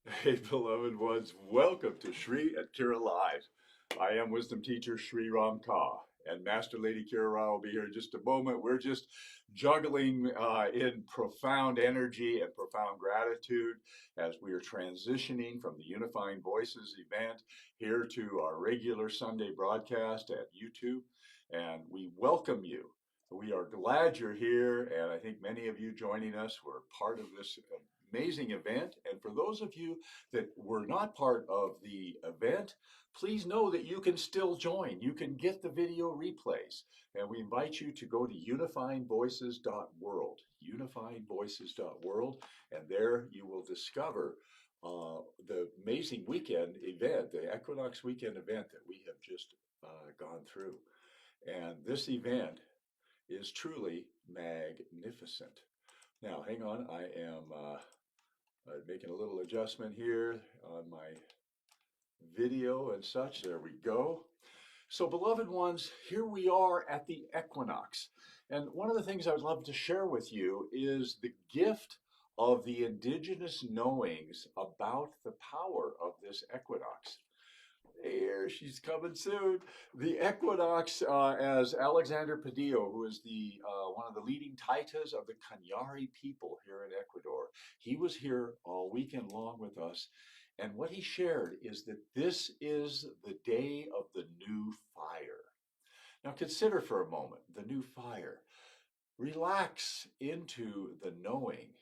Hey, beloved ones, welcome to Shri and Kira Live. I am wisdom teacher Shri Ram Ka, and Master Lady Kira Ra will be here in just a moment. We're just juggling in profound energy and profound gratitude as we are transitioning from the Unifying Voices event here to our regular Sunday broadcast at YouTube. And we welcome you. We are glad you're here, and I think many of you joining us were part of this amazing event. And for those of you that were not part of the event, please know that you can still join. You can get the video replays. And we invite you to go to unifyingvoices.world, unifyingvoices.world, and there you will discover the amazing weekend event, the Equinox weekend event that we have just gone through. And this event is truly magnificent. Now, hang on, I am making a little adjustment here on my video and such. There we go. So, beloved ones, here we are at the equinox. And one of the things I would love to share with you is the gift of the indigenous knowings about the power of this equinox. Here, she's coming soon. The equinox, as Alexander Padillo, who is the one of the leading Taitas of the Cañari people here in Ecuador, he was here all weekend long with us. And what he shared is that this is the day of the new fire. Now consider for a moment the new fire. Relax into the knowing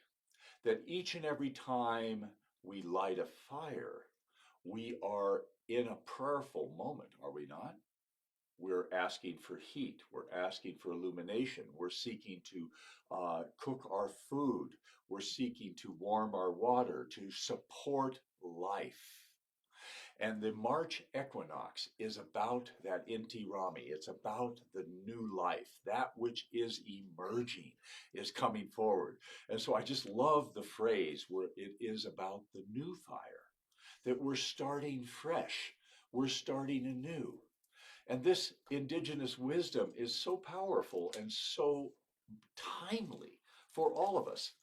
that each and every time we light a fire, we are in a prayerful moment, are we not? We're asking for heat. We're asking for illumination. We're seeking to cook our food. We're seeking to warm our water, to support life. And the March equinox is about that Inti Rami. It's about the new life, that which is emerging, is coming forward. And so I just love the phrase where it is about the new fire, that we're starting fresh, we're starting anew. And this indigenous wisdom is so powerful and so timely for all of us.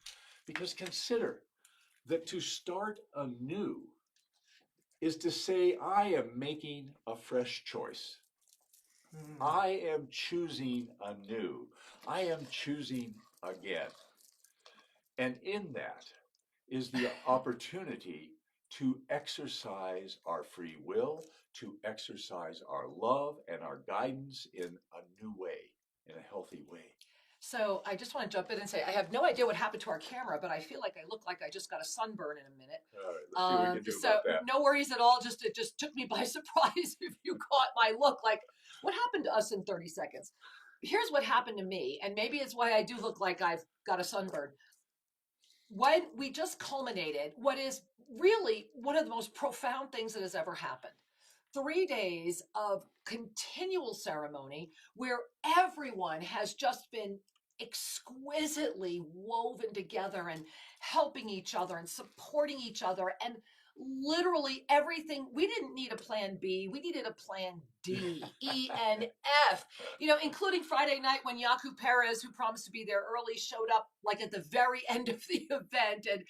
Because consider that to start anew is to say, I am making a fresh choice. I am choosing anew. I am choosing again. And in that is the opportunity to exercise our free will, to exercise our love and our guidance in a new way, in a healthy way. So I just want to jump in and say, I have no idea what happened to our camera, but I feel like I look like I just got a sunburn in a minute. All right, let's see what we can do about that. No worries at all. It just took me by surprise if you caught my look. Like, what happened to us in 30 seconds? Here's what happened to me, and maybe it's why I do look like I've got a sunburn. When we just culminated what is really one of the most profound things that has ever happened. 3 days of continual ceremony where everyone has just been exquisitely woven together and helping each other and supporting each other, and literally everything. We didn't need a plan B, we needed a plan D, E, and F, including Friday night when Yaku Perez, who promised to be there early, showed up like at the very end of the event, and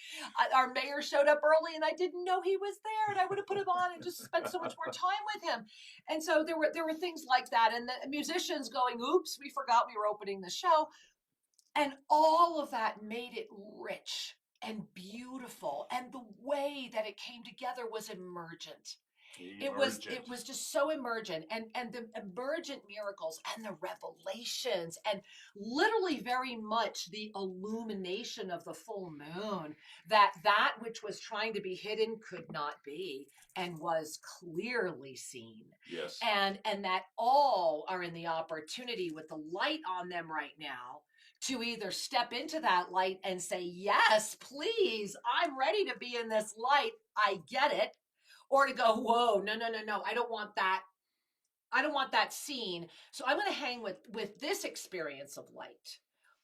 our mayor showed up early and I didn't know he was there, and I would have put him on and just spent so much more time with him. And so there were things like that, and the musicians going, oops, we forgot we were opening the show. And all of that made it rich and beautiful. And the way that it came together was emergent. It was just so emergent, and the emergent miracles and the revelations, and literally very much the illumination of the full moon, that which was trying to be hidden could not be and was clearly seen. Yes. And that all are in the opportunity with the light on them right now to either step into that light and say, yes, please, I'm ready to be in this light. I get it. Or to go, whoa, no, I don't want that. I don't want that scene. So I'm going to hang with this experience of light.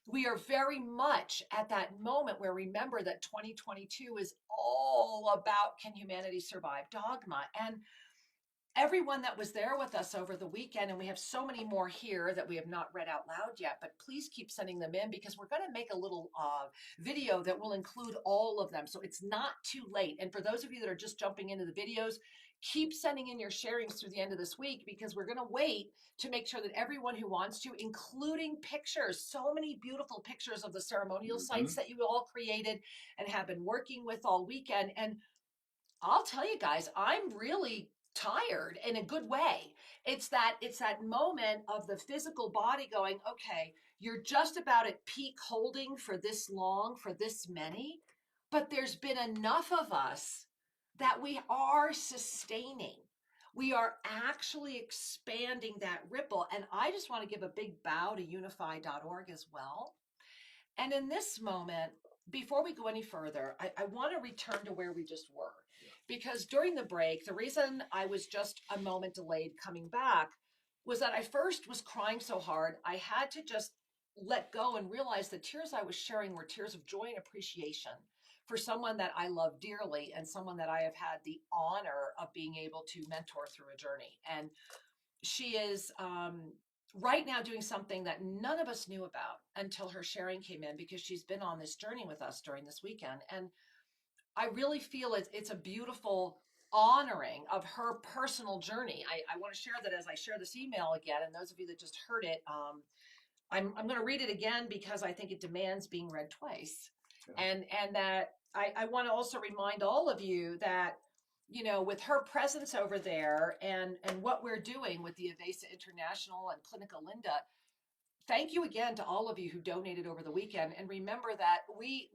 We are very much at that moment where, remember that 2022 is all about, can humanity survive dogma? And everyone that was there with us over the weekend, and we have so many more here that we have not read out loud yet, but please keep sending them in, because we're going to make a little video that will include all of them. So it's not too late. And for those of you that are just jumping into the videos, keep sending in your sharings through the end of this week, because we're going to wait to make sure that everyone who wants to, including pictures, so many beautiful pictures of the ceremonial sites that you all created and have been working with all weekend. And I'll tell you guys, I'm really tired in a good way. It's that moment of the physical body going, okay, you're just about at peak holding for this long, for this many, but there's been enough of us that we are sustaining. We are actually expanding that ripple. And I just want to give a big bow to unify.org as well. And in this moment, before we go any further, I want to return to where we just were. Because during the break, the reason I was just a moment delayed coming back was that I first was crying so hard, I had to just let go and realize the tears I was sharing were tears of joy and appreciation for someone that I love dearly and someone that I have had the honor of being able to mentor through a journey. And she is right now doing something that none of us knew about until her sharing came in, because she's been on this journey with us during this weekend. And I really feel it's a beautiful honoring of her personal journey. I want to share that as I share this email again. And those of you that just heard it, I'm going to read it again because I think it demands being read twice. Yeah. And that I want to also remind all of you that, you know, with her presence over there and what we're doing with the Avesa International and Clinica Linda, thank you again to all of you who donated over the weekend. And remember that we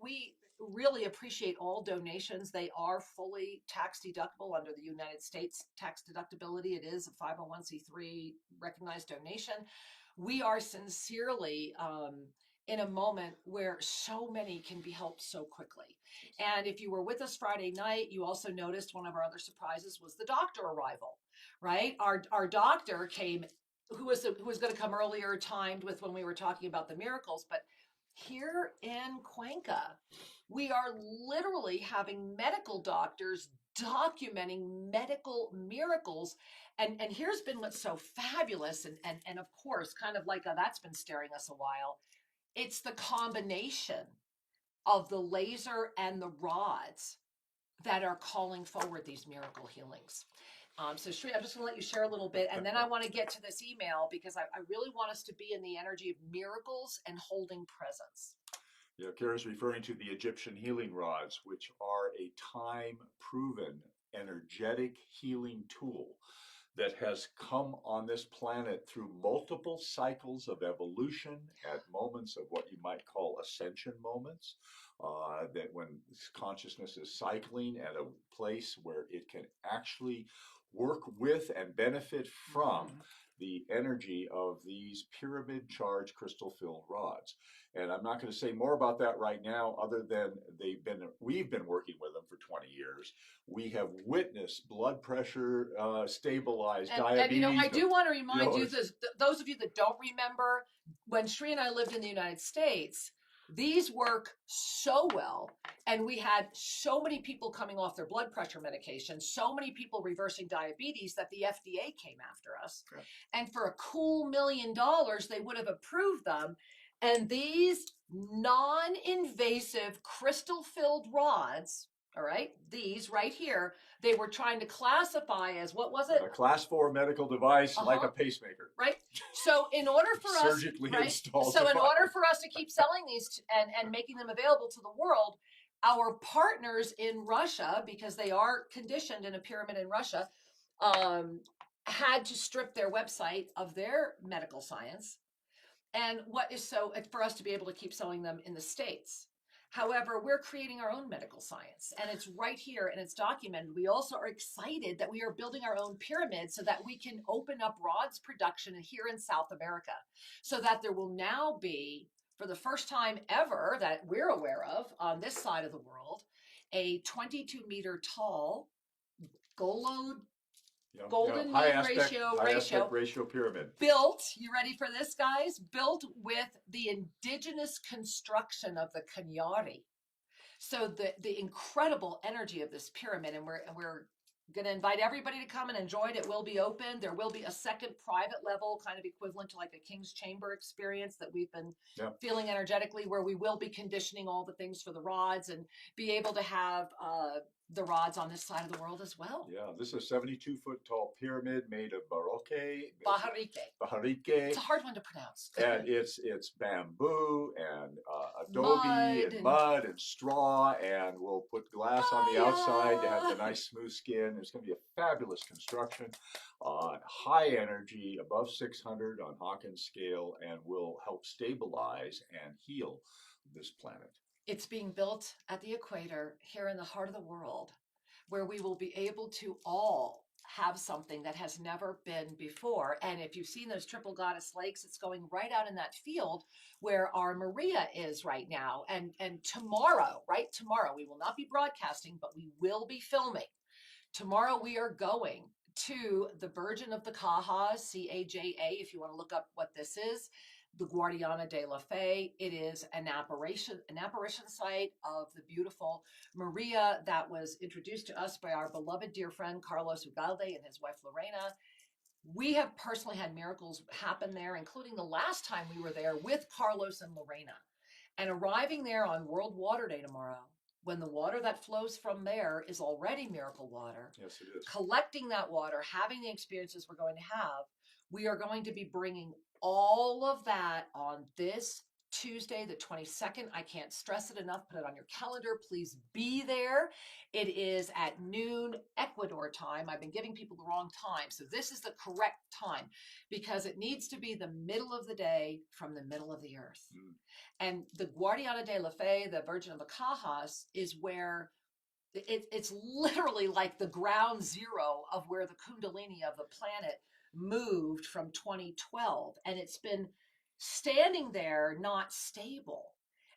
really appreciate all donations. They are fully tax deductible under the United States tax deductibility. It is a 501c3 recognized donation. We are sincerely in a moment where so many can be helped so quickly. And if you were with us Friday night, you also noticed one of our other surprises was the doctor arrival, right? Our doctor came, who was going to come earlier, timed with when we were talking about the miracles. But here in Cuenca, we are literally having medical doctors documenting medical miracles. And here's been what's so fabulous. And of course, kind of like that's been staring us a while. It's the combination of the laser and the rods that are calling forward these miracle healings. So Shri, I'm just going to let you share a little bit, and then I want to get to this email because I really want us to be in the energy of miracles and holding presence. Yeah, Kara's referring to the Egyptian healing rods, which are a time-proven energetic healing tool that has come on this planet through multiple cycles of evolution at moments of what you might call ascension moments, that when consciousness is cycling at a place where it can actually work with and benefit from the energy of these pyramid charged crystal filled rods. And I'm not going to say more about that right now, other than we've been working with them for 20 years. We have witnessed blood pressure stabilize, diabetes. And you know, I do want to remind you, those of you that don't remember, when Shri and I lived in the United States, these work so well. And we had so many people coming off their blood pressure medication, so many people reversing diabetes that the FDA came after us. Yeah. And for a cool $1 million, they would have approved them. And these non-invasive crystal-filled rods, all right, these right here, they were trying to classify as, what was it? A class 4 medical device, like a pacemaker. Right. So in order for us, surgically installed. So in order for us to keep selling these and making them available to the world, our partners in Russia, because they are conditioned in a pyramid in Russia, had to strip their website of their medical science. And what is so for us to be able to keep selling them in the States. However, we're creating our own medical science, and it's right here and it's documented. We also are excited that we are building our own pyramid so that we can open up rods production here in South America, so that there will now be, for the first time ever that we're aware of on this side of the world, a 22-meter tall golden high aspect ratio pyramid. Built, you ready for this, guys? Built with the indigenous construction of the Kanyari. So the incredible energy of this pyramid, and we're Going to invite everybody to come and enjoy it. It will be open. There will be a second private level, kind of equivalent to like a King's Chamber experience that we've been feeling energetically, where we will be conditioning all the things for the rods and be able to have the rods on this side of the world as well. Yeah, this is a 72-foot tall pyramid made of Baharike. It's a hard one to pronounce. And it's bamboo and adobe and mud and straw, and we'll put glass on the outside to have the nice smooth skin. It's going to be a fabulous construction, high energy, above 600 on Hawkins scale, and will help stabilize and heal this planet. It's being built at the equator here in the heart of the world, where we will be able to all have something that has never been before. And if you've seen those triple goddess lakes, it's going right out in that field where our Maria is right now. And tomorrow, we will not be broadcasting, but we will be filming. Tomorrow we are going to the Virgin of the Cajas, C-A-J-A, if you want to look up what this is. The Guardiana de la Fe. It is an apparition site of the beautiful Maria that was introduced to us by our beloved dear friend Carlos Ugalde and his wife Lorena. We have personally had miracles happen there, including the last time we were there with Carlos and Lorena. And arriving there on World Water Day tomorrow, when the water that flows from there is already miracle water. Yes, it is. Collecting that water, having the experiences we're going to have, we are going to be bringing all of that on this Tuesday, the 22nd. I can't stress it enough. Put it on your calendar. Please be there. It is at noon Ecuador time. I've been giving people the wrong time. So this is the correct time because it needs to be the middle of the day from the middle of the earth. And the Guardiana de la Fe, the Virgin of the Cajas, is where it's literally like the ground zero of where the Kundalini of the planet moved from 2012, and it's been standing there not stable.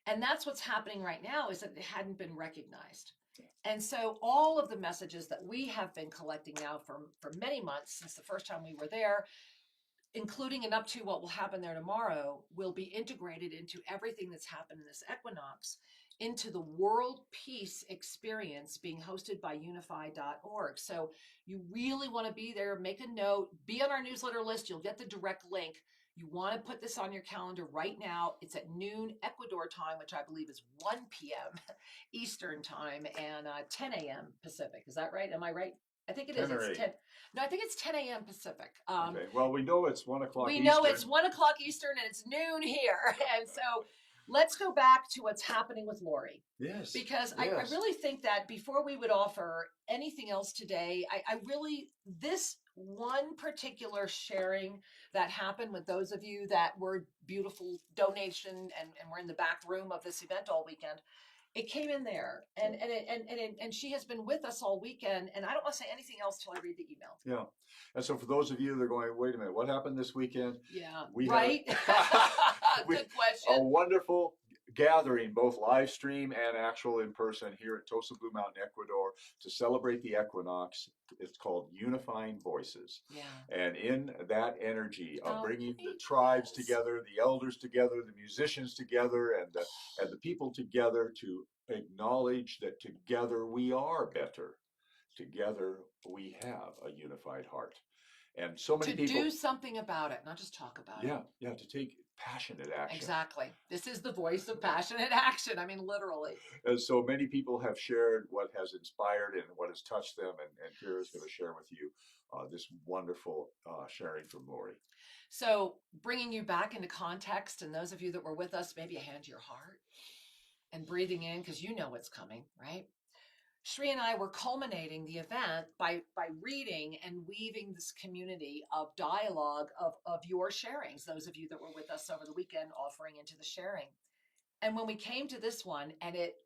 And that's what's happening right now, is that it hadn't been recognized. And so all of the messages that we have been collecting now for many months, since the first time we were there, including and up to what will happen there tomorrow, will be integrated into everything that's happened in this equinox, into the World Peace Experience being hosted by Unify.org. So you really want to be there, make a note, be on our newsletter list. You'll get the direct link. You want to put this on your calendar right now. It's at noon Ecuador time, which I believe is 1 p.m. Eastern time and 10 a.m. Pacific. Is that right? Am I right? I think it is. It's 10. No, I think it's 10 a.m. Pacific. Okay. Well, we know it's 1 o'clock Eastern. We know it's 1 o'clock Eastern and it's noon here. And so let's go back to what's happening with Lori. Yes. Because I really think that before we would offer anything else today, I really, this one particular sharing that happened with those of you that were beautiful donation and were in the back room of this event all weekend, it came in there, and she has been with us all weekend, and I don't want to say anything else till I read the email. Yeah. And so for those of you that are going, wait a minute, what happened this weekend? Yeah. Right? Good question. A wonderful gathering, both live stream and actual in person here at TOSA Blue Mountain, Ecuador, to celebrate the equinox. It's called Unifying Voices. Yeah. And in that energy of bringing the tribes together, the elders together, the musicians together, and the people together to acknowledge that together we are better. Together we have a unified heart. And so many people to do something about it, not just talk about it. Yeah, to take passionate action. Exactly. This is the voice of passionate action. I mean, literally. And so many people have shared what has inspired and what has touched them. And Kira's going to share with you this wonderful sharing from Lori. So bringing you back into context, and those of you that were with us, maybe a hand to your heart and breathing in, because you know what's coming, right? Shri and I were culminating the event by reading and weaving this community of dialogue of your sharings, those of you that were with us over the weekend offering into the sharing. And when we came to this one, and it,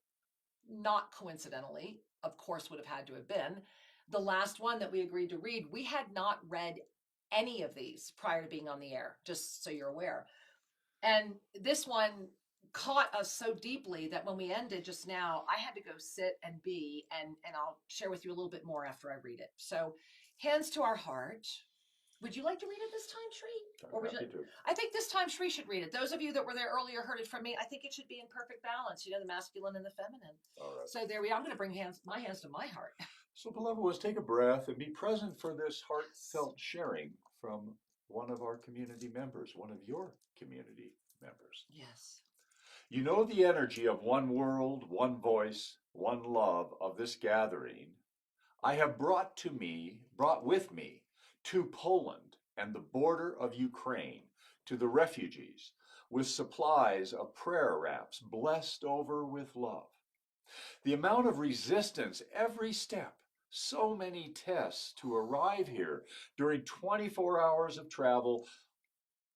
not coincidentally, of course, would have had to have been the last one that we agreed to read, we had not read any of these prior to being on the air, just so you're aware. And this one caught us so deeply that when we ended just now, I had to go sit and be, and I'll share with you a little bit more after I read it. So hands to our heart. Would you like to read it this time, Shri? Or would you? I think this time Shri should read it. Those of you that were there earlier heard it from me. I think it should be in perfect balance, you know, the masculine and the feminine. All right. So there we are. I'm going to bring my hands to my heart. So, beloved ones, take a breath and be present for this heartfelt sharing from one of our community members, one of your community members. Yes. You know the energy of one world, one voice, one love of this gathering. I have brought with me to Poland and the border of Ukraine, to the refugees, with supplies of prayer wraps blessed over with love. The amount of resistance every step, so many tests to arrive here during 24 hours of travel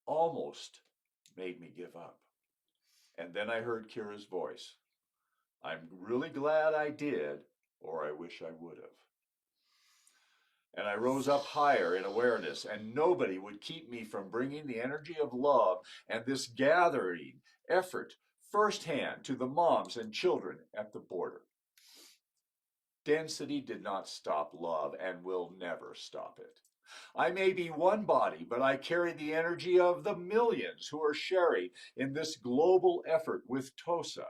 almost made me give up. And then I heard Kira's voice. I'm really glad I did, or I wish I would have. And I rose up higher in awareness, and nobody would keep me from bringing the energy of love and this gathering effort firsthand to the moms and children at the border. Density did not stop love and will never stop it. I may be one body, but I carry the energy of the millions who are sharing in this global effort with TOSA.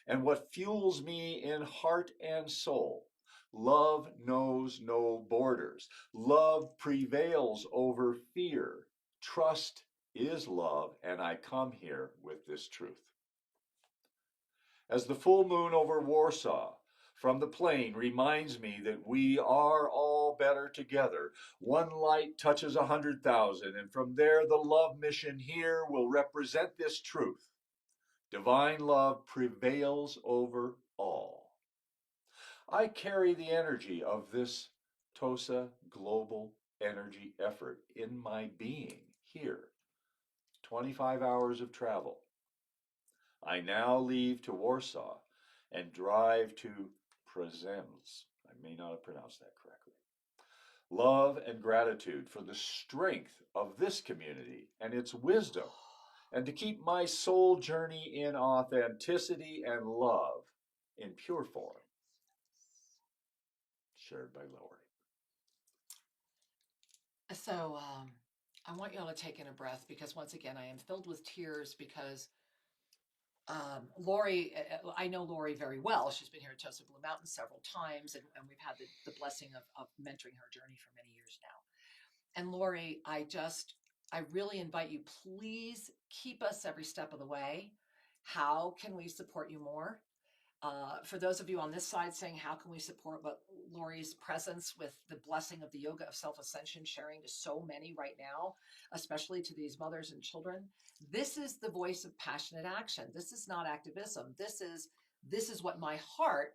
And what fuels me in heart and soul. Love knows no borders. Love prevails over fear. Trust is love, and I come here with this truth. As the full moon over Warsaw from the plane reminds me that we are all better together. One light touches 100,000, and from there the love mission here will represent this truth. Divine love prevails over all. I carry the energy of this TOSA global energy effort in my being here. 25 hours of travel. I now leave to Warsaw and drive to Przemysl. I may not have pronounced that correctly. Love and gratitude for the strength of this community and its wisdom, and to keep my soul journey in authenticity and love in pure form. Shared by Lori. So I want you all to take in a breath, because once again, I am filled with tears because Lori, I know Lori very well. She's been here at TOSA Blue Mountain several times, and we've had the blessing of mentoring her journey for many years now. And Lori, I really invite you, please keep us every step of the way. How can we support you more? For those of you on this side saying, how can we support what Lori's presence with the blessing of the Yoga of Self-Ascension sharing to so many right now, especially to these mothers and children? This is the voice of passionate action. This is not activism. This is what my heart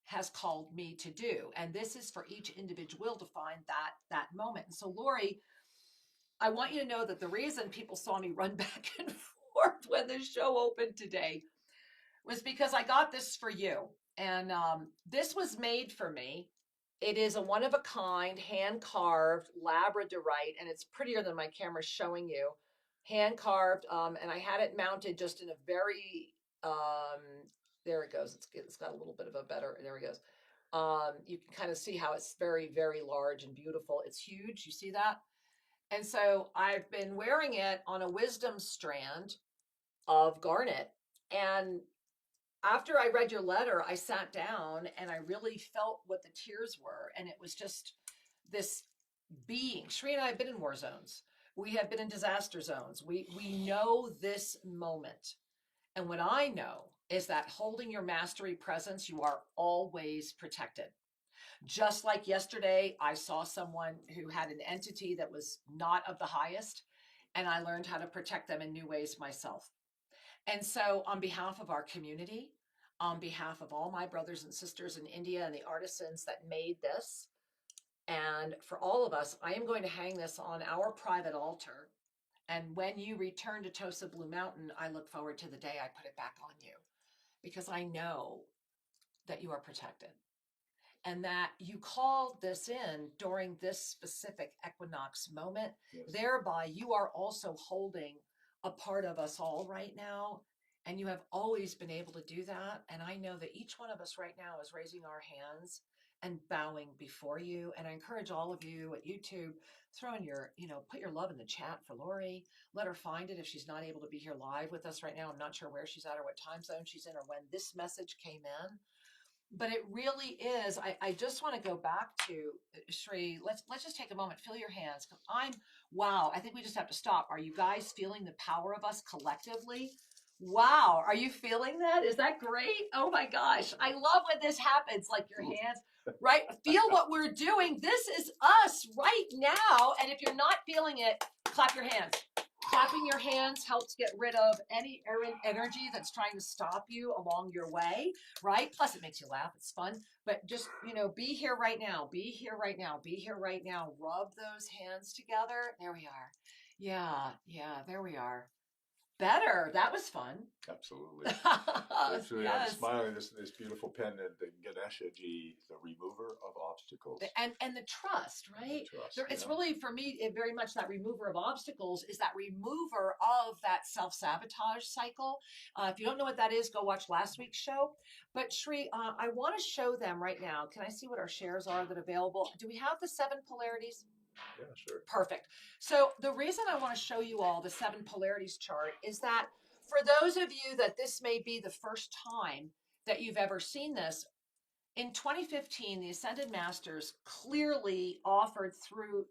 has called me to do. And this is for each individual to find that moment. And so, Lori, I want you to know that the reason people saw me run back and forth when the show opened today was because I got this for you. And this was made for me. It is a one-of-a-kind, hand-carved Labradorite, and it's prettier than my camera's showing you. Hand-carved, and I had it mounted just in a very, there it goes. It's got a little bit of a better, there it goes. You can kind of see how it's very, very large and beautiful. It's huge, you see that? And so I've been wearing it on a wisdom strand of garnet, and after I read your letter, I sat down and I really felt what the tears were. And it was just this being. Sri and I have been in war zones. We have been in disaster zones. We know this moment. And what I know is that holding your mastery presence, you are always protected. Just like yesterday, I saw someone who had an entity that was not of the highest, and I learned how to protect them in new ways myself. And so on behalf of our community, on behalf of all my brothers and sisters in India and the artisans that made this, and for all of us, I am going to hang this on our private altar. And when you return to TOSA Blue Mountain, I look forward to the day I put it back on you, because I know that you are protected and that you called this in during this specific equinox moment. Yes. Thereby, you are also holding a part of us all right now. And you have always been able to do that. And I know that each one of us right now is raising our hands and bowing before you. And I encourage all of you at YouTube, throw in your, put your love in the chat for Lori. Let her find it if she's not able to be here live with us right now. I'm not sure where she's at or what time zone she's in or when this message came in. but it really is. I just want to go back to Shri. Let's just take a moment. Feel your hands. Wow. I think we just have to stop. Are you guys feeling the power of us collectively? Wow. Are you feeling that? Is that great? Oh my gosh. I love when this happens. Like your hands, right? Feel what we're doing. This is us right now. And if you're not feeling it, clap your hands. Clapping your hands helps get rid of any energy that's trying to stop you along your way, right? Plus, it makes you laugh. It's fun. But just, be here right now. Be here right now. Be here right now. Rub those hands together. There we are. Yeah, there we are. Better. That was fun. Absolutely. Actually, I'm Yes. smiling. This beautiful pendant, the Ganesha Ji, the remover of obstacles. And the trust, right? The trust, It's yeah. really, for me, very much that remover of obstacles is that remover of that self-sabotage cycle. If you don't know what that is, go watch last week's show. But Shri, I want to show them right now. Can I see what our shares are that are available? Do we have the 7 polarities? Yeah, sure. Perfect. So the reason I want to show you all the 7 polarities chart is that for those of you that this may be the first time that you've ever seen this, in 2015, the Ascended Masters clearly offered through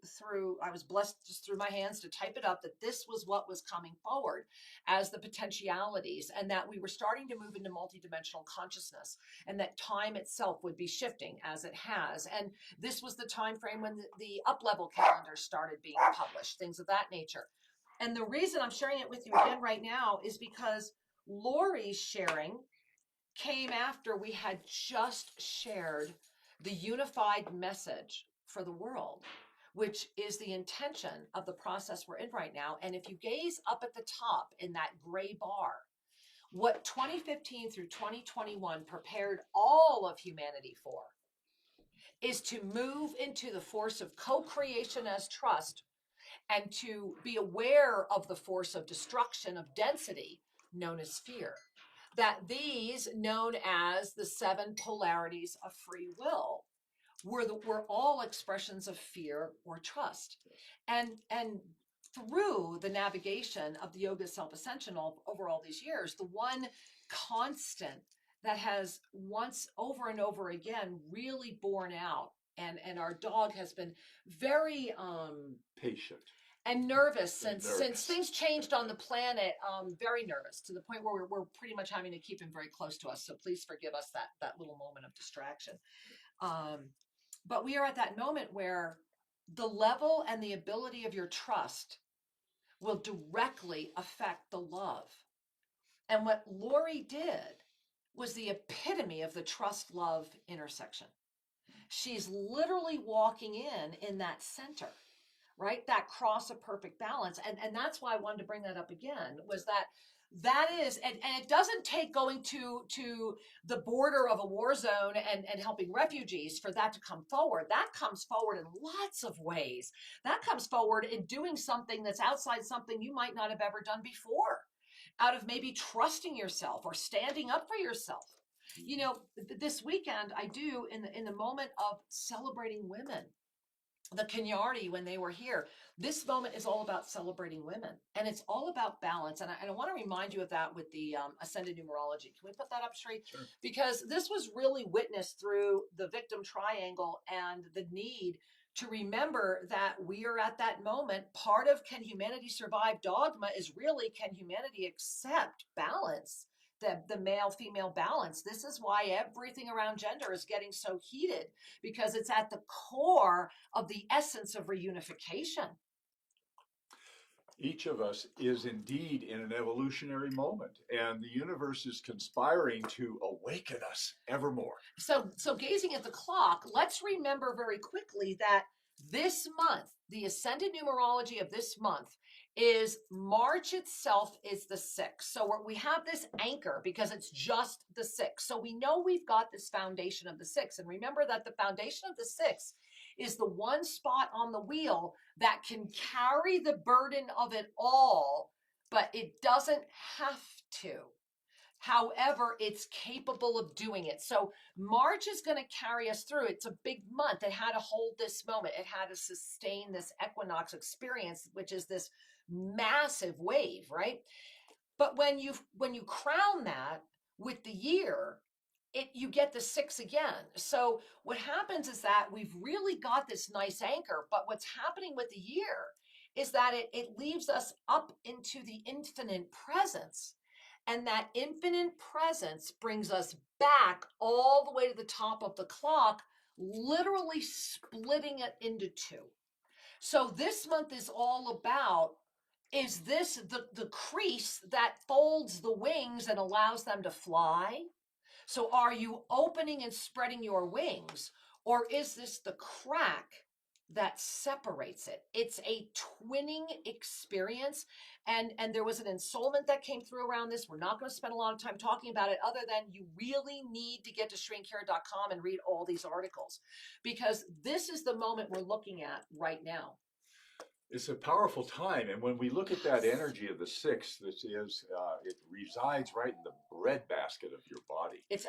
I was blessed just through my hands to type it up, that this was what was coming forward as the potentialities, and that we were starting to move into multidimensional consciousness, and that time itself would be shifting as it has. And this was the time frame when the up-level calendar started being published, things of that nature. And the reason I'm sharing it with you again right now is because Lori's sharing came after we had just shared the unified message for the world, which is the intention of the process we're in right now. And if you gaze up at the top in that gray bar, what 2015 through 2021 prepared all of humanity for is to move into the force of co-creation as trust, and to be aware of the force of destruction of density known as fear. That these, known as the 7 polarities of free will, were all expressions of fear or trust. And through the navigation of the Yoga of Self-Ascension over all these years, the one constant that has once over and over again really borne out, and our dog has been very Patient. and nervous since things changed on the planet. Very nervous to the point where we're pretty much having to keep him very close to us. So please forgive us that little moment of distraction. But we are at that moment where the level and the ability of your trust will directly affect the love. And what Lori did was the epitome of the trust love intersection. She's literally walking in that center, right? That cross of perfect balance. And that's why I wanted to bring that up again, was that is, and it doesn't take going to the border of a war zone and helping refugees for that to come forward. That comes forward in lots of ways. That comes forward in doing something that's outside something you might not have ever done before, out of maybe trusting yourself or standing up for yourself. This weekend I do in the moment of celebrating women, the Kenyardi, when they were here. This moment is all about celebrating women, and it's all about balance. And I want to remind you of that with the Ascended Numerology. Can we put that up, Sri? Sure. Because this was really witnessed through the victim triangle and the need to remember that we are at that moment. Part of can humanity survive dogma is really, can humanity accept balance? The male-female balance. This is why everything around gender is getting so heated, because it's at the core of the essence of reunification. Each of us is indeed in an evolutionary moment, and the universe is conspiring to awaken us evermore. So gazing at the clock, let's remember very quickly that this month, the Ascended Numerology of this month, is March itself is the 6th. So we have this anchor because it's just the 6th. So we know we've got this foundation of the 6th. And remember that the foundation of the 6th is the one spot on the wheel that can carry the burden of it all, but it doesn't have to. However, it's capable of doing it. So March is going to carry us through. It's a big month. It had to hold this moment. It had to sustain this equinox experience, which is this massive wave, right? But when you crown that with the year, you get the 6 again. So what happens is that we've really got this nice anchor, but what's happening with the year is that it leaves us up into the infinite presence. And that infinite presence brings us back all the way to the top of the clock, literally splitting it into 2. So this month is all about, is this the crease that folds the wings and allows them to fly? So are you opening and spreading your wings, or is this the crack that separates it? It's a twinning experience. And there was an ensoulment that came through around this. We're not going to spend a lot of time talking about it, other than you really need to get to shrinkera.com and read all these articles, because this is the moment we're looking at right now. It's a powerful time, and when we look at that energy of the 6, this is it resides right in the breadbasket of your body. It's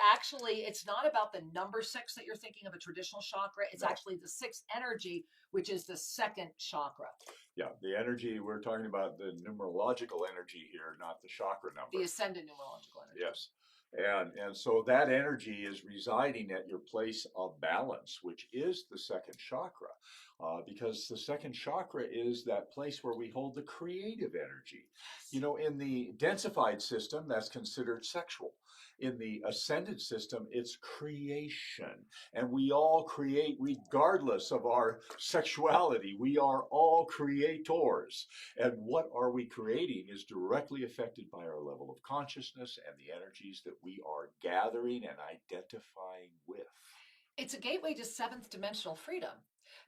not about the number 6 that you're thinking of, a traditional chakra. It's actually the 6th energy, which is the 2nd chakra. Yeah, the energy, we're talking about the numerological energy here, not the chakra number. The ascendant numerological energy. Yes. And so that energy is residing at your place of balance, which is the 2nd chakra, because the 2nd chakra is that place where we hold the creative energy. You know, in the densified system, that's considered sexual. In the ascended system, it's creation. And we all create regardless of our sexuality. We are all creators. And what are we creating is directly affected by our level of consciousness and the energies that we are gathering and identifying with. It's a gateway to 7th dimensional freedom,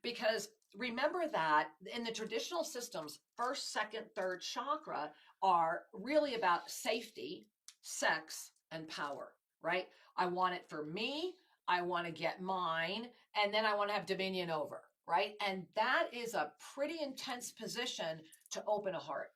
because remember that in the traditional systems, 1st, 2nd, 3rd chakra are really about safety, sex, and power, right? I want it for me, I want to get mine, and then I want to have dominion over, right? And that is a pretty intense position to open a heart,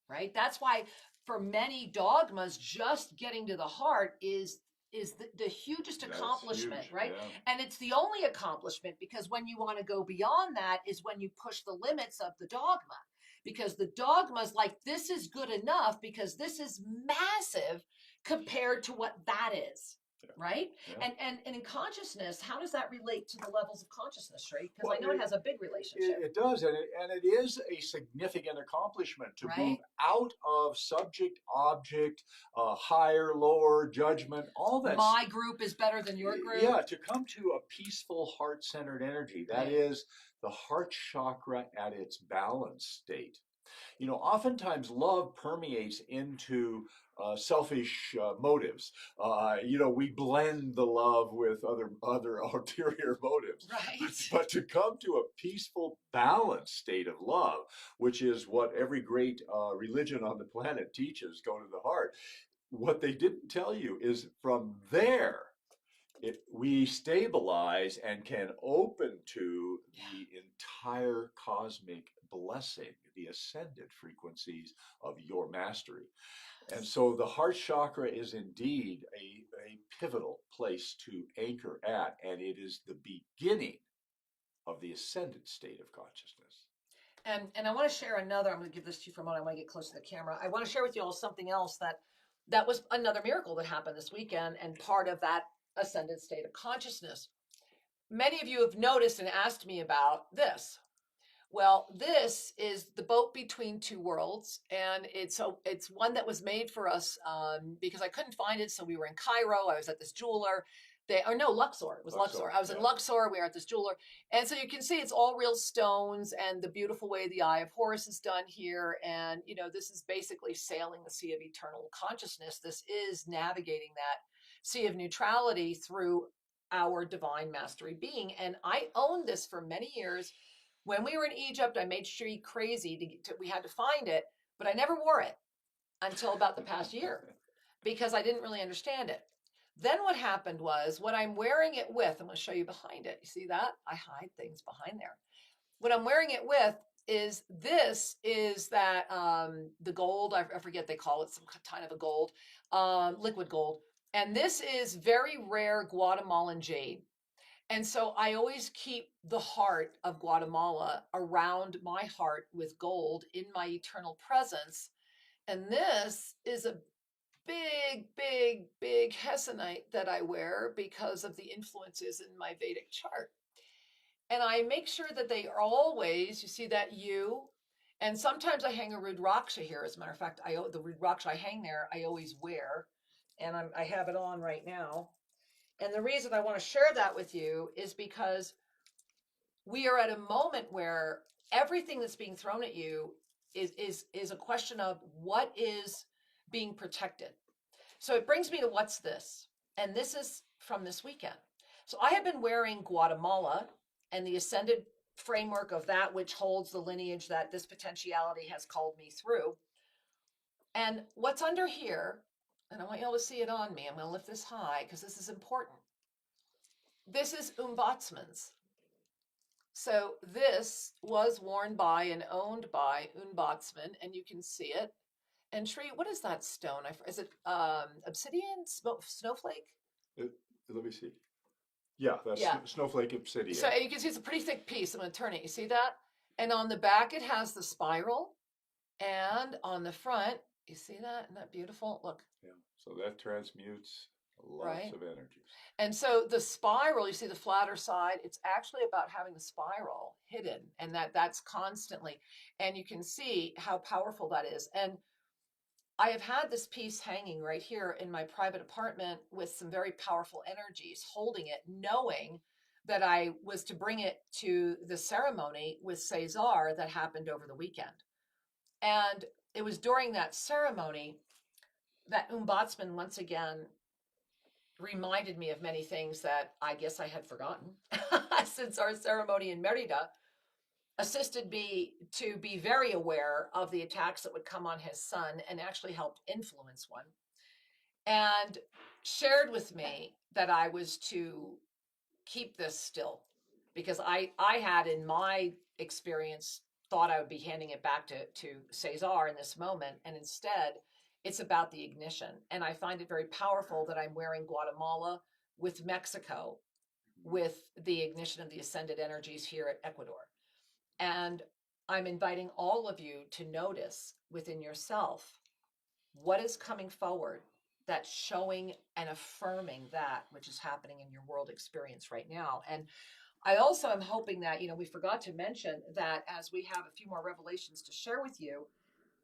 right? That's why for many dogmas, just getting to the heart is the hugest accomplishment, huge, right? Yeah. And it's the only accomplishment, because when you want to go beyond that is when you push the limits of the dogma, because the dogma is like, this is good enough because this is massive compared to what that is. Right? Yeah. And in consciousness, how does that relate to the levels of consciousness, right? Because I know it has a big relationship. It does, and it is a significant accomplishment to move out of subject, object, higher, lower, judgment, all that. My group is better than your group. Yeah, to come to a peaceful, heart-centered energy. That is the heart chakra at its balance state. You know, oftentimes love permeates into selfish motives. You know, we blend the love with other ulterior motives. Right. But to come to a peaceful, balanced state of love, which is what every great religion on the planet teaches, go to the heart. What they didn't tell you is from there, we stabilize and can open to the entire cosmic blessing, the ascended frequencies of your mastery. And so the heart chakra is indeed a pivotal place to anchor at, and it is the beginning of the ascended state of consciousness. And I want to share another, I'm going to give this to you for a moment. I want to get close to the camera. I want to share with you all something else that was another miracle that happened this weekend, and part of that ascended state of consciousness. Many of you have noticed and asked me about this. Well, this is the boat between two worlds, and it's one that was made for us because I couldn't find it. So we were in Cairo. I was at this jeweler. Luxor. It was Luxor. I was in Luxor. We were at this jeweler, and so you can see it's all real stones and the beautiful way the Eye of Horus is done here. And you know, this is basically sailing the sea of eternal consciousness. This is navigating that sea of neutrality through our divine mastery being. And I owned this for many years. When we were in Egypt, I made Shri crazy we had to find it, but I never wore it until about the past year because I didn't really understand it. Then what happened was, what I'm wearing it with, I'm going to show you behind it. You see that? I hide things behind there. What I'm wearing it with is that the gold, I forget, they call it some kind of a gold, liquid gold. And this is very rare Guatemalan jade. And so I always keep the heart of Guatemala around my heart with gold in my eternal presence. And this is a big, big, big hessonite that I wear because of the influences in my Vedic chart. And I make sure that they are always, you see that U, and sometimes I hang a Rudraksha here. As a matter of fact, the Rudraksha I hang there, I always wear, and I have it on right now. And the reason I want to share that with you is because we are at a moment where everything that's being thrown at you is a question of what is being protected. So it brings me to what's this? And this is from this weekend. So I have been wearing Guatemala and the ascended framework of that which holds the lineage that this potentiality has called me through. And what's under here, and I want you all to see it on me. I'm going to lift this high because this is important. This is Umbotsman's. So this was worn by and owned by Umbotsman, and you can see it. And Shri, what is that stone? Is it obsidian, snowflake? Let me see. Yeah, that's snowflake obsidian. So you can see it's a pretty thick piece. I'm going to turn it. You see that? And on the back, it has the spiral. And on the front, you see that? Isn't that beautiful? Look. Yeah, so that transmutes lots of energies. And so the spiral, you see the flatter side, it's actually about having the spiral hidden, and that's constantly. And you can see how powerful that is. And I have had this piece hanging right here in my private apartment with some very powerful energies holding it, knowing that I was to bring it to the ceremony with Cesar that happened over the weekend. And it was during that ceremony that Umbotsman once again reminded me of many things that I guess I had forgotten since our ceremony in Merida, assisted me to be very aware of the attacks that would come on his son and actually helped influence one, and shared with me that I was to keep this still because I had in my experience thought I would be handing it back to Cesar in this moment, and instead it's about the ignition. And I find it very powerful that I'm wearing Guatemala with Mexico with the ignition of the ascended energies here at Ecuador. And I'm inviting all of you to notice within yourself what is coming forward that's showing and affirming that which is happening in your world experience right now. And I also am hoping that, we forgot to mention that as we have a few more revelations to share with you,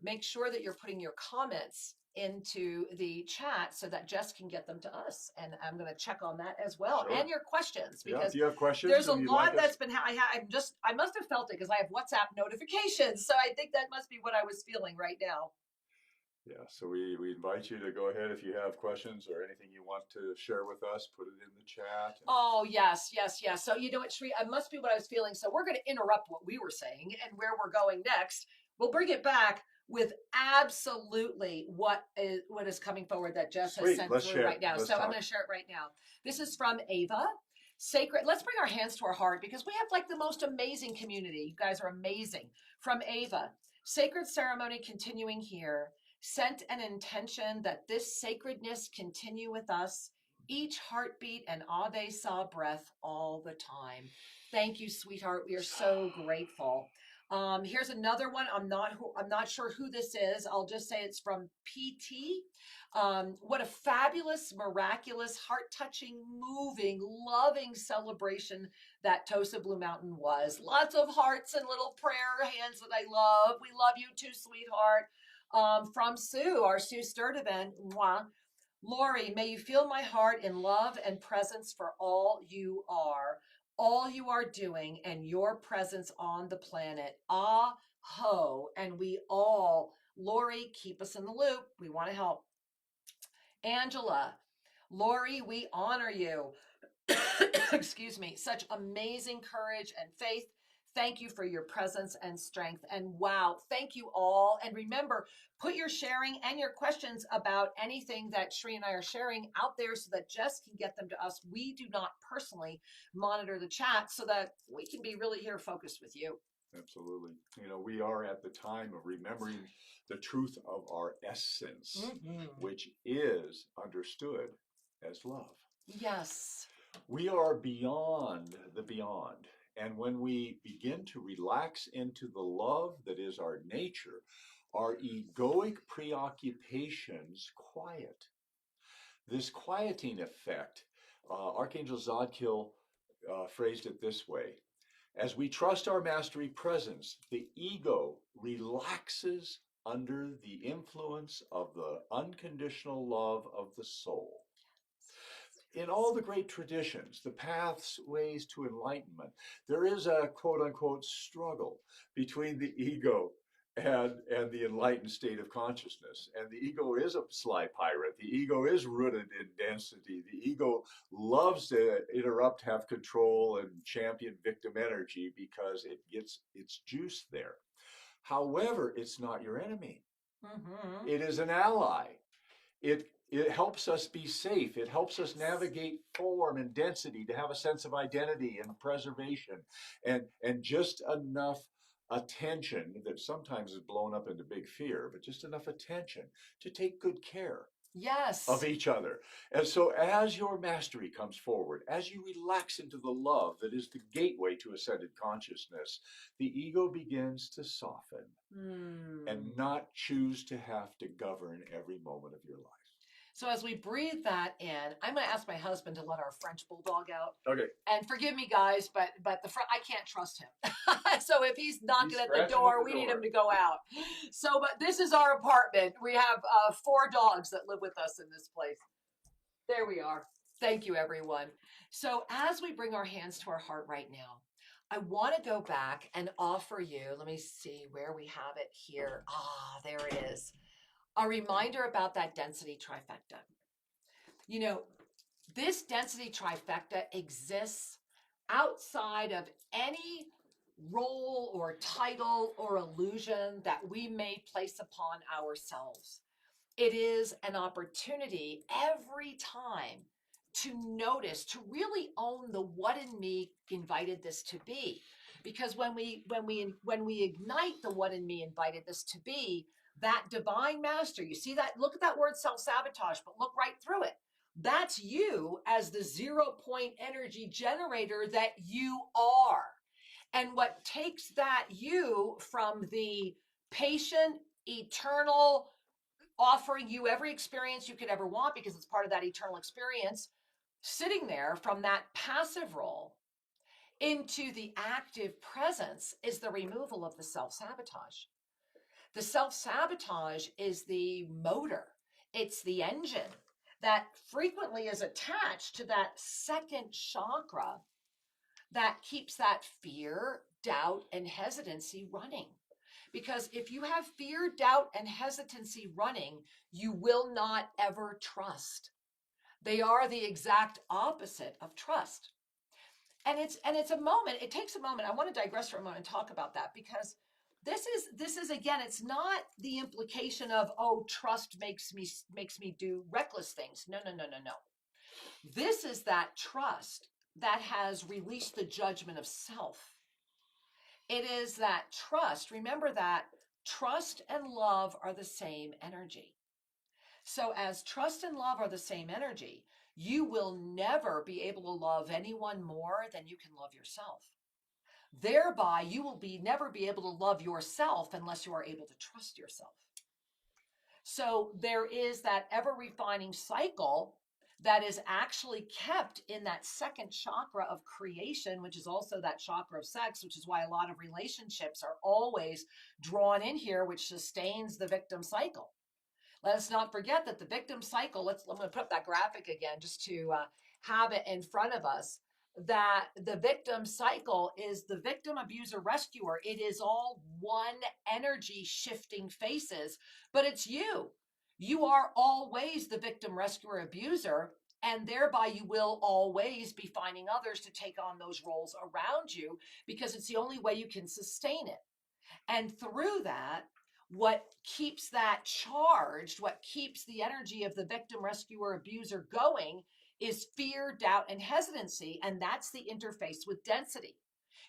make sure that you're putting your comments into the chat so that Jess can get them to us. And I'm going to check on that as well. Sure. And your questions, because if you have questions, there's a lot that's been, I must have felt it because I have WhatsApp notifications. So I think that must be what I was feeling right now. Yeah, so we invite you to go ahead if you have questions or anything you want to share with us, put it in the chat. Oh, yes. So you know what, Shri, it must be what I was feeling. So we're going to interrupt what we were saying and where we're going next. We'll bring it back with absolutely what is coming forward that Jess has sent through right now. So I'm going to share it right now. This is from Ava. Sacred. Let's bring our hands to our heart because we have like the most amazing community. You guys are amazing. From Ava. Sacred ceremony continuing here. Sent an intention that this sacredness continue with us, each heartbeat and Ave Sa breath all the time. Thank you, sweetheart. We are so grateful. Here's another one. I'm not sure who this is. I'll just say it's from PT. What a fabulous, miraculous, heart-touching, moving, loving celebration that TOSA Blue Mountain was. Lots of hearts and little prayer hands that I love. We love you too, sweetheart. From Sue, our Sue Sturdivant. Mwah. Lori, may you feel my heart in love and presence for all you are doing, and your presence on the planet. Aho. And we all, Lori, keep us in the loop. We want to help. Angela, Lori, we honor you. Excuse me. Such amazing courage and faith. Thank you for your presence and strength. And wow, thank you all. And remember, put your sharing and your questions about anything that Shri and I are sharing out there so that Jess can get them to us. We do not personally monitor the chat so that we can be really here focused with you. Absolutely. We are at the time of remembering the truth of our essence, which is understood as love. Yes. We are beyond the beyond. And when we begin to relax into the love that is our nature, our egoic preoccupations quiet. This quieting effect, Archangel Zadkiel phrased it this way: as we trust our mastery presence, the ego relaxes under the influence of the unconditional love of the soul. In all the great traditions, the pathways to enlightenment, there is a quote unquote struggle between the ego and the enlightened state of consciousness. And the ego is a sly pirate. The ego is rooted in density. The ego loves to interrupt, have control, and champion victim energy because it gets its juice there. However, it's not your enemy. Mm-hmm. It is an ally. It helps us be safe. It helps us navigate form and density, to have a sense of identity and preservation, and just enough attention that sometimes is blown up into big fear, but just enough attention to take good care of each other. And so as your mastery comes forward, as you relax into the love that is the gateway to ascended consciousness, the ego begins to soften and not choose to have to govern every moment of your life. So as we breathe that in, I'm going to ask my husband to let our French bulldog out. Okay. And forgive me, guys, but I can't trust him. So if he's knocking at the door, we need him to go out. So, but this is our apartment. We have 4 dogs that live with us in this place. There we are. Thank you, everyone. So as we bring our hands to our heart right now, I want to go back and offer you, let me see where we have it here. There it is. A reminder about that density trifecta. You know, this density trifecta exists outside of any role or title or illusion that we may place upon ourselves. It is an opportunity every time to notice, to really own the what in me invited this to be. Because when we ignite the what in me invited this to be, that divine master, you see that, look at that word self-sabotage, but look right through it. That's you as the 0 point energy generator that you are. And what takes that you from the patient, eternal, offering you every experience you could ever want because it's part of that eternal experience, sitting there from that passive role into the active presence is the removal of the self-sabotage. The self-sabotage is the motor. It's the engine that frequently is attached to that second chakra that keeps that fear, doubt, and hesitancy running. Because if you have fear, doubt, and hesitancy running, you will not ever trust. They are the exact opposite of trust. And it's a moment, it takes a moment. I want to digress for a moment and talk about that, because this is again, it's not the implication of, oh, trust makes me do reckless things. No. This is that trust that has released the judgment of self. It is that trust. Remember that trust and love are the same energy. So as trust and love are the same energy, you will never be able to love anyone more than you can love yourself. Thereby, you will never be able to love yourself unless you are able to trust yourself. So there is that ever refining cycle that is actually kept in that second chakra of creation, which is also that chakra of sex, which is why a lot of relationships are always drawn in here, which sustains the victim cycle. Let us not forget that the victim cycle, I'm going to put up that graphic again just to have it in front of us, that the victim cycle is the victim, abuser, rescuer. It is all one energy shifting faces, but it's you. You are always the victim, rescuer, abuser, and thereby you will always be finding others to take on those roles around you because it's the only way you can sustain it. And through that, what keeps that charged, what keeps the energy of the victim, rescuer, abuser going is fear, doubt, and hesitancy. And that's the interface with density.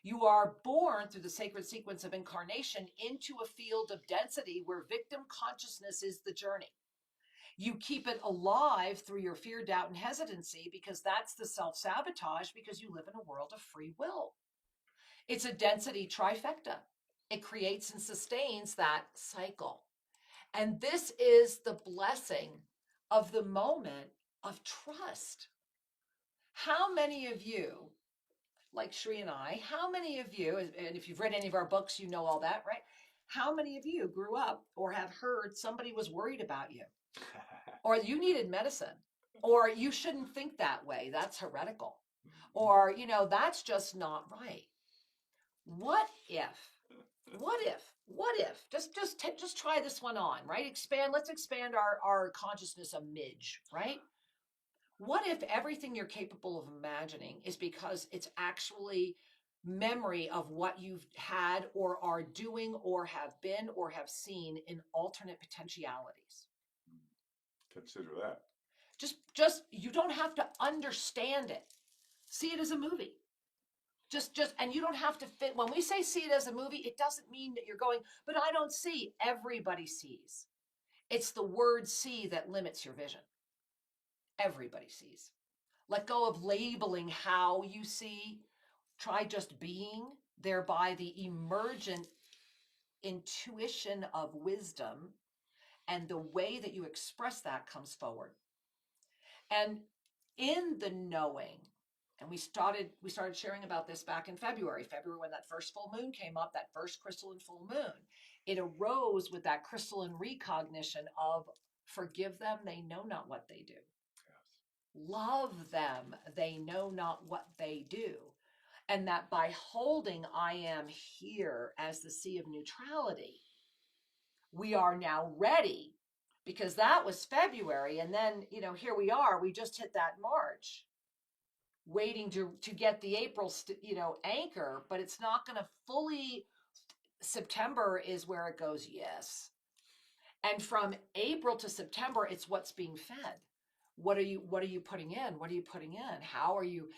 You are born through the sacred sequence of incarnation into a field of density where victim consciousness is the journey. You keep it alive through your fear, doubt, and hesitancy because that's the self-sabotage, because you live in a world of free will. It's a density trifecta. It creates and sustains that cycle. And this is the blessing of the moment of trust. How many of you, like Shri and I, how many of you, and if you've read any of our books, you know all that, right? How many of you grew up or have heard somebody was worried about you, or you needed medicine, or you shouldn't think that way, that's heretical, or, that's just not right. What if, just try this one on, right? Let's expand our consciousness a midge, right? What if everything you're capable of imagining is because it's actually memory of what you've had or are doing or have been or have seen in alternate potentialities? Consider that. Just you don't have to understand it. See it as a movie. And you don't have to fit. When we say see it as a movie, it doesn't mean that you're going, but I don't see. Everybody sees. It's the word see that limits your vision. Everybody sees. Let go of labeling how you see. Try just being, thereby the emergent intuition of wisdom and the way that you express that comes forward. And in the knowing, and we started sharing about this back in February when that first full moon came up, that first crystalline full moon, it arose with that crystalline recognition of forgive them, they know not what they do. Yes. Love them, they know not what they do. And that by holding I am here as the sea of neutrality, we are now ready, because that was February. And then, here we are, we just hit that March, waiting to get the April, anchor, but it's not going to fully, September is where it goes. Yes. And from April to September, it's what's being fed. What are you putting in? What are you putting in? How are you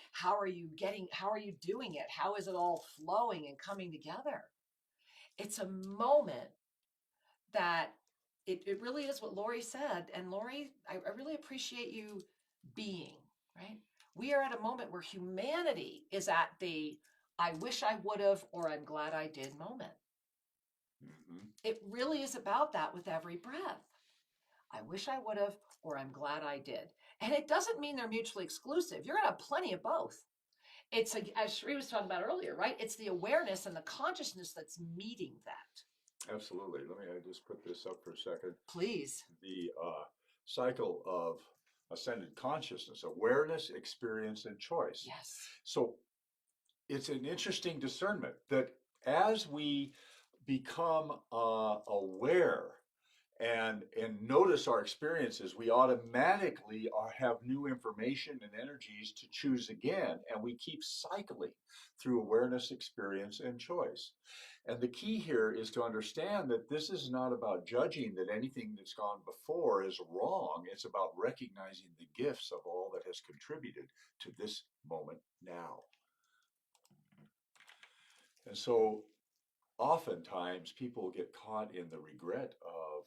doing it? How is it all flowing and coming together? It's a moment that it really is what Lori said. And Lori, I really appreciate you being, right? We are at a moment where humanity is at the I wish I would have, or I'm glad I did moment. Mm-hmm. It really is about that with every breath. I wish I would have, or I'm glad I did. And it doesn't mean they're mutually exclusive. You're going to have plenty of both. It's, as Shri was talking about earlier, right? It's the awareness and the consciousness that's meeting that. Absolutely. I just put this up for a second. Please. The cycle of ascended consciousness, awareness, experience, and choice. Yes. So it's an interesting discernment that as we become aware and notice our experiences, we automatically have new information and energies to choose again, and we keep cycling through awareness, experience, and choice. And the key here is to understand that this is not about judging that anything that's gone before is wrong. It's about recognizing the gifts of all that has contributed to this moment now. And so oftentimes people get caught in the regret of,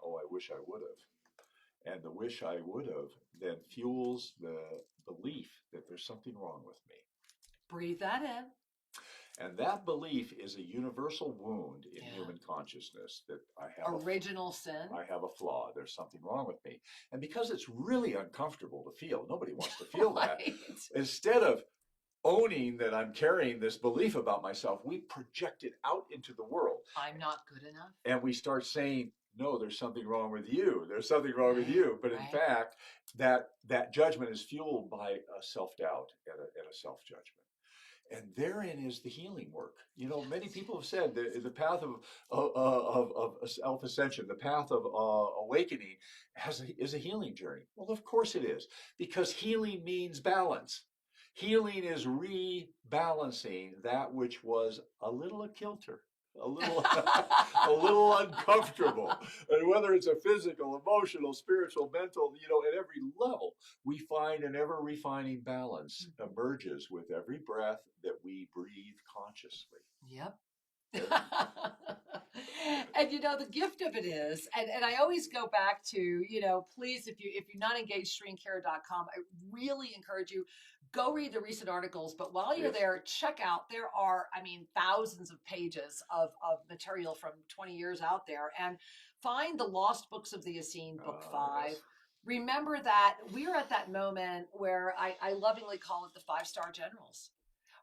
oh, I wish I would have. And the wish I would have then fuels the belief that there's something wrong with me. Breathe that in. And that belief is a universal wound in human consciousness, that I have original sin. I have a flaw. There's something wrong with me. And because it's really uncomfortable to feel, nobody wants to feel that. Instead of owning that I'm carrying this belief about myself, we project it out into the world. I'm not good enough. And we start saying, no, there's something wrong with you. There's something wrong with you. But in fact, that judgment is fueled by a self-doubt and a self-judgment. And therein is the healing work. Many people have said the path of self-ascension, the path of awakening is a healing journey. Well, of course it is, because healing means balance. Healing is rebalancing that which was a little kilter, a little uncomfortable. And whether it's a physical, emotional, spiritual, mental, at every level, we find an ever refining balance emerges with every breath that we breathe consciously. Yep. And the gift of it is, and I always go back to, please, if you're not engaged, ShriandKara.com, I really encourage you, go read the recent articles. But while you're there, check out, there are, thousands of pages of material from 20 years out there. And Find the Lost Books of the Essene, book 5. Yes. Remember that we're at that moment where I lovingly call it the 5-star generals,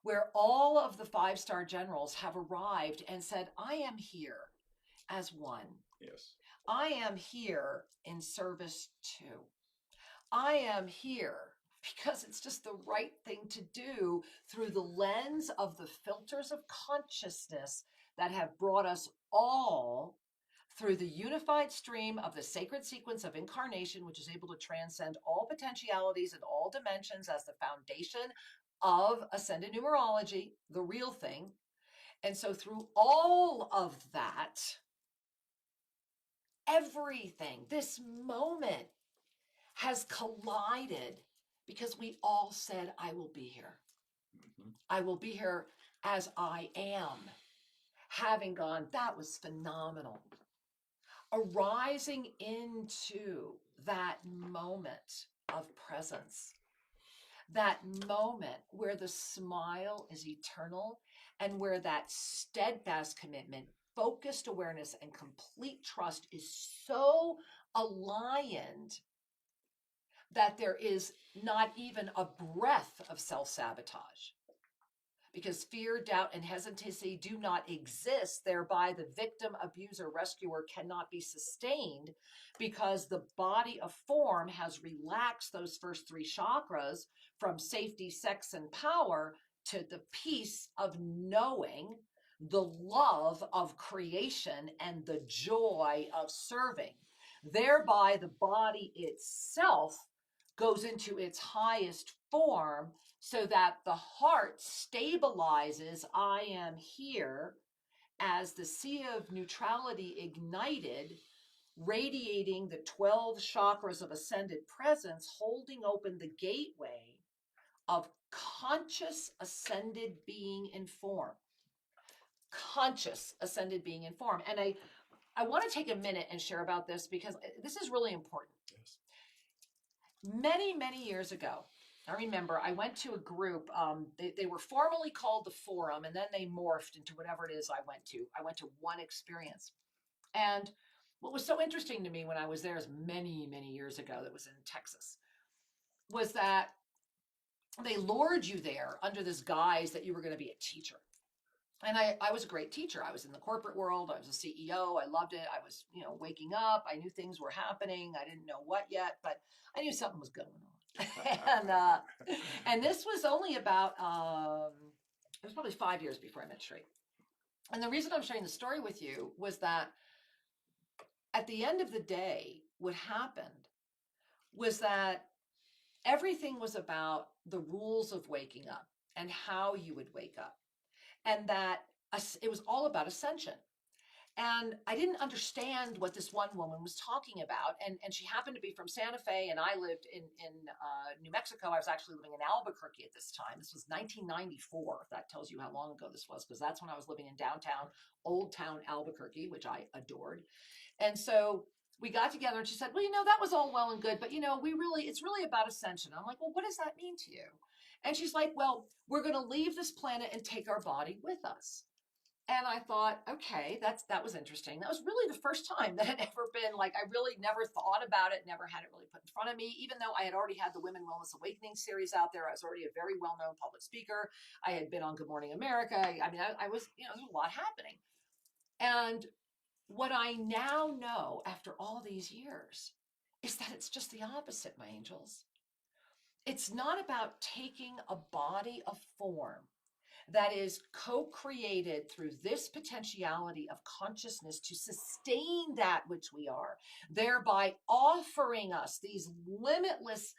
where all of the 5-star generals have arrived and said, I am here as one. Yes. I am here in service to. I am here because it's just the right thing to do through the lens of the filters of consciousness that have brought us all through the unified stream of the sacred sequence of incarnation, which is able to transcend all potentialities and all dimensions as the foundation of ascended numerology, the real thing. And so through all of that, everything, this moment has collided because we all said, I will be here. Mm-hmm. I will be here as I am. Having gone, that was phenomenal. Arising into that moment of presence, that moment where the smile is eternal and where that steadfast commitment, focused awareness, and complete trust is so aligned that there is not even a breath of self-sabotage. Because fear, doubt, and hesitancy do not exist, thereby the victim, abuser, rescuer cannot be sustained because the body of form has relaxed those first 3 chakras from safety, sex, and power to the peace of knowing, the love of creation, and the joy of serving. Thereby the body itself goes into its highest form so that the heart stabilizes, I am here, as the sea of neutrality ignited, radiating the 12 chakras of ascended presence, holding open the gateway of conscious ascended being in form. Conscious ascended being in form. And I want to take a minute and share about this because this is really important. Yes. Many, many years ago, I remember I went to a group. They were formerly called the Forum, and then they morphed into whatever it is I went to. I went to One Experience. And what was so interesting to me when I was there is many, many years ago, that was in Texas, was that they lured you there under this guise that you were going to be a teacher. And I was a great teacher. I was in the corporate world. I was a CEO. I loved it. I was, waking up. I knew things were happening. I didn't know what yet, but I knew something was going on. and this was only about, it was probably 5 years before I met Sri. And the reason I'm sharing the story with you was that at the end of the day, what happened was that everything was about the rules of waking up and how you would wake up. And that it was all about ascension. And I didn't understand what this one woman was talking about. And she happened to be from Santa Fe, and I lived in New Mexico. I was actually living in Albuquerque at this time. This was 1994, if that tells you how long ago this was, because that's when I was living in downtown, Old Town Albuquerque, which I adored. And so we got together, and she said, well, that was all well and good, but, it's really about ascension. I'm like, well, what does that mean to you? And she's like, well, we're going to leave this planet and take our body with us. And I thought, okay, that was interesting. That was really the first time that had ever been like, I really never thought about it, never had it really put in front of me, even though I had already had the Women Wellness Awakening series out there. I was already a very well-known public speaker. I had been on Good Morning America. I mean, I was, there was a lot happening. And what I now know after all these years is that it's just the opposite, my angels. It's not about taking a body of form that is co-created through this potentiality of consciousness to sustain that which we are, thereby offering us these limitless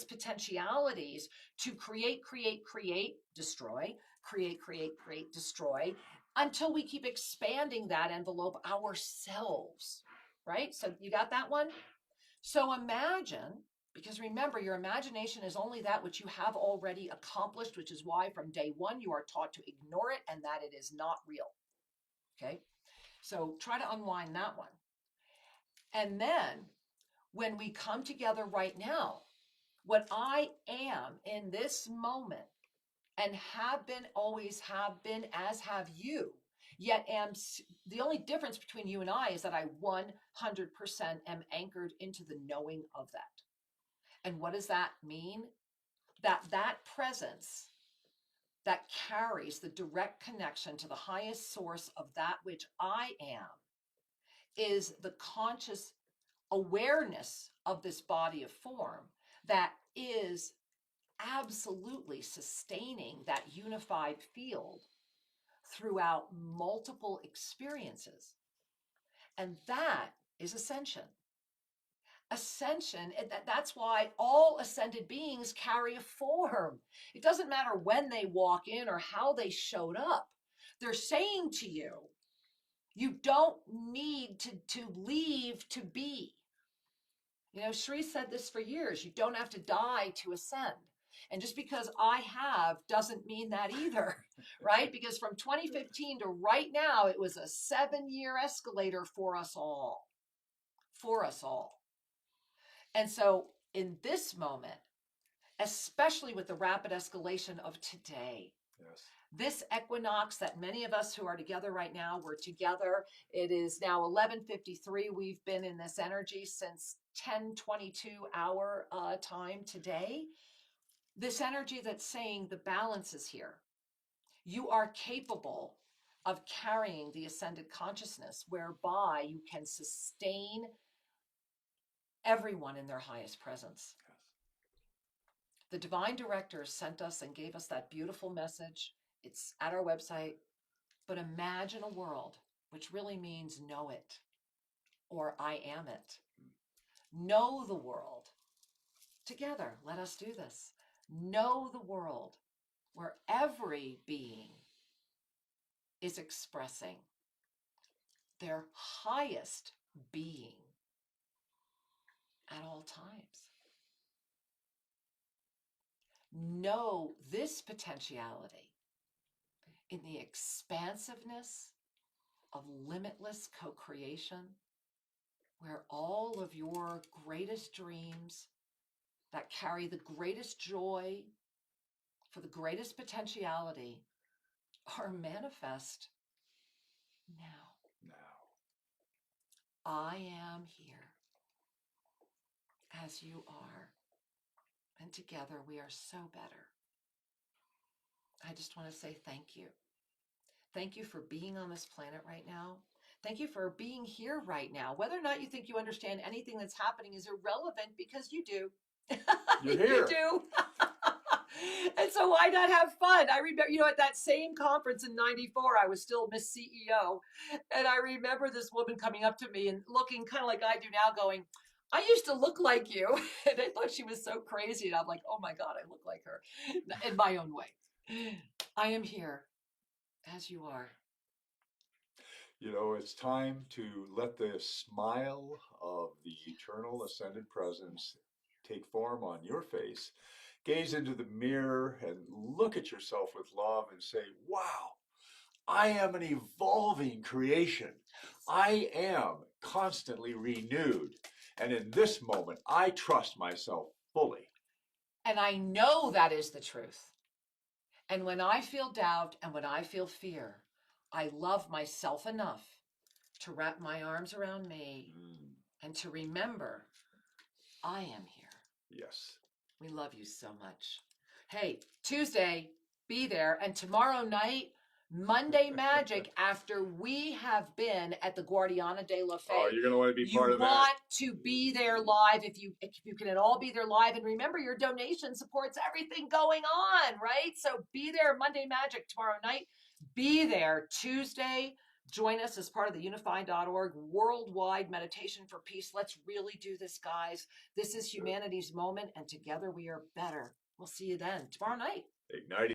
potentialities to create, destroy, create, destroy, until we keep expanding that envelope ourselves, right? So you got that one? So imagine, because remember, your imagination is only that which you have already accomplished, which is why from day one you are taught to ignore it and that it is not real. Okay? So try to unwind that one. And then when we come together right now, what I am in this moment and have been, always have been, as have you, yet the only difference between you and I is that I 100% am anchored into the knowing of that. And what does that mean? That presence that carries the direct connection to the highest source of that which I am is the conscious awareness of this body of form that is absolutely sustaining that unified field throughout multiple experiences. And that is ascension. Ascension, that's why all ascended beings carry a form. It doesn't matter when they walk in or how they showed up. They're saying to you, you don't need to leave to be. You know, Sri said this for years. You don't have to die to ascend. And just because I have doesn't mean that either, right? Because from 2015 to right now, it was a 7-year escalator for us all. For us all. And so in this moment, especially with the rapid escalation of today, Yes. This equinox that many of us who are together right now, we're together. It is now 11:53. We've been in this energy since 10:22 our time today. This energy that's saying the balance is here. You are capable of carrying the ascended consciousness whereby you can sustain everyone in their highest presence. Yes. The divine director sent us and gave us that beautiful message. It's at our website. But imagine a world, which really means know it, or I am it. Know the world. Together, let us do this. Know the world where every being is expressing their highest being at all times. Know this potentiality in the expansiveness of limitless co-creation, where all of your greatest dreams that carry the greatest joy for the greatest potentiality are manifest now. I am here as you are, and together we are so better. I just want to say thank you. Thank you for being on this planet right now. Thank you for being here right now. Whether or not you think you understand anything that's happening is irrelevant, because you do. You're here. You do. And so why not have fun? I remember, at that same conference in '94, I was still Miss CEO. And I remember this woman coming up to me and looking kind of like I do now, going, I used to look like you. And I thought she was so crazy. And I'm like, oh my God, I look like her in my own way. I am here as you are. It's time to let the smile of the eternal ascended presence take form on your face. Gaze into the mirror and look at yourself with love and say, wow, I am an evolving creation. I am constantly renewed. And in this moment, I trust myself fully. And I know that is the truth. And when I feel doubt and when I feel fear, I love myself enough to wrap my arms around me and to remember I am here. Yes. We love you so much. Hey, Tuesday, be there. And tomorrow night, Monday Magic, after we have been at the Guardiana de la Fe. Oh, you're going to want to be part of that. You want to be there live if you can at all be there live. And remember, your donation supports everything going on, right? So be there Monday Magic tomorrow night. Be there Tuesday. Join us as part of the Unifying.org worldwide meditation for peace. Let's really do this, guys. This is humanity's moment, and together we are better. We'll see you then tomorrow night. Igniting.